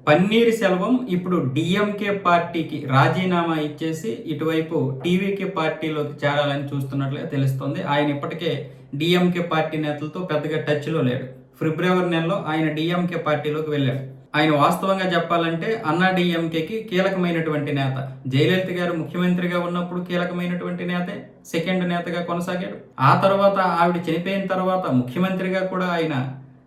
పన్నీర్ సెల్వం ఇప్పుడు డీఎంకే పార్టీకి రాజీనామా ఇచ్చేసి ఇటువైపు టీవీకే పార్టీలోకి చేరాలని చూస్తున్నట్లుగా తెలుస్తోంది. ఆయన ఇప్పటికే డీఎంకే పార్టీ నేతలతో పెద్దగా టచ్లో లేడు. ఫిబ్రవరి నెలలో ఆయన డీఎంకే పార్టీలోకి వెళ్ళాడు. ఆయన వాస్తవంగా చెప్పాలంటే అన్నా డీఎంకేకి కీలకమైనటువంటి నేత. జయలలిత గారు ముఖ్యమంత్రిగా ఉన్నప్పుడు కీలకమైనటువంటి నేతే, సెకండ్ నేతగా కొనసాగాడు. ఆ తర్వాత ఆవిడ చనిపోయిన తర్వాత ముఖ్యమంత్రిగా కూడా ఆయన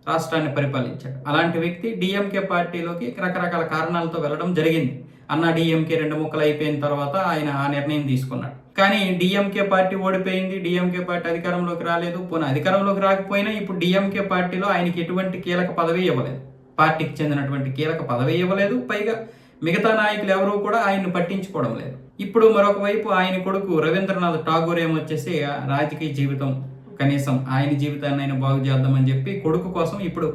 రాష్ట్రాన్ని పరిపాలించాడు. అలాంటి వ్యక్తి డీఎంకే పార్టీలోకి రకరకాల కారణాలతో వెళ్ళడం జరిగింది. అన్నా డీఎంకే రెండు ముక్కలు అయిపోయిన తర్వాత ఆయన ఆ నిర్ణయం తీసుకున్నాడు. కానీ డీఎంకే పార్టీ ఓడిపోయింది, డీఎంకే పార్టీ అధికారంలోకి రాలేదు. పోనీ అధికారంలోకి రాకపోయినా ఇప్పుడు డీఎంకే పార్టీలో ఆయనకి ఎటువంటి కీలక పదవి ఇవ్వలేదు, పార్టీకి చెందినటువంటి కీలక పదవి ఇవ్వలేదు. పైగా మిగతా నాయకులు ఎవరూ కూడా ఆయన్ని పట్టించుకోవడం లేదు. ఇప్పుడు మరొక వైపు ఆయన కొడుకు రవీంద్రనాథ్ ఠాగూర్ ఏమొచ్చేసి రాజకీయ జీవితం, కనీసం ఆయన జీవితాన్ని ఆయన బాగు చేద్దామని చెప్పి కొడుకు కోసం ఇప్పుడు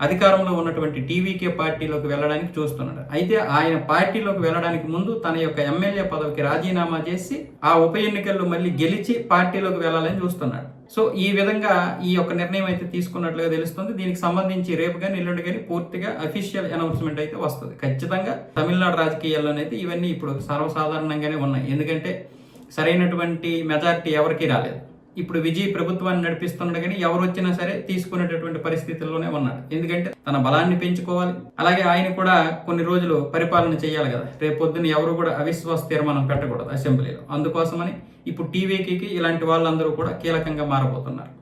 అధికారంలో ఉన్నటువంటి టీవీకే పార్టీలోకి వెళ్ళడానికి చూస్తున్నాడు. అయితే ఆయన పార్టీలోకి వెళ్ళడానికి ముందు తన యొక్క ఎమ్మెల్యే పదవికి రాజీనామా చేసి ఆ ఉప ఎన్నికల్లో మళ్ళీ గెలిచి పార్టీలోకి వెళ్ళాలని చూస్తున్నాడు. సో ఈ విధంగా ఈ యొక్క నిర్ణయం అయితే తీసుకున్నట్లుగా తెలుస్తుంది. దీనికి సంబంధించి రేపు కానీ ఎల్లుండి కానీ పూర్తిగా అఫీషియల్ అనౌన్స్మెంట్ అయితే వస్తుంది. ఖచ్చితంగా తమిళనాడు రాజకీయాల్లోనైతే ఇవన్నీ ఇప్పుడు సర్వసాధారణంగానే ఉన్నాయి. ఎందుకంటే సరైనటువంటి మెజారిటీ ఎవరికీ రాలేదు. ఇప్పుడు విజయ్ ప్రభుత్వాన్ని నడిపిస్తున్నాడు, కానీ ఎవరు వచ్చినా సరే తీసుకునేటటువంటి పరిస్థితుల్లోనే ఉన్నాడు. ఎందుకంటే తన బలాన్ని పెంచుకోవాలి, అలాగే ఆయన కూడా కొన్ని రోజులు పరిపాలన చేయాలి కదా. రేపు పొద్దున్న ఎవరు కూడా అవిశ్వాస తీర్మానం పెట్టకూడదు అసెంబ్లీలో. అందుకోసమని ఇప్పుడు టీవీకి ఇలాంటి వాళ్ళందరూ కూడా కీలకంగా మారబోతున్నారు.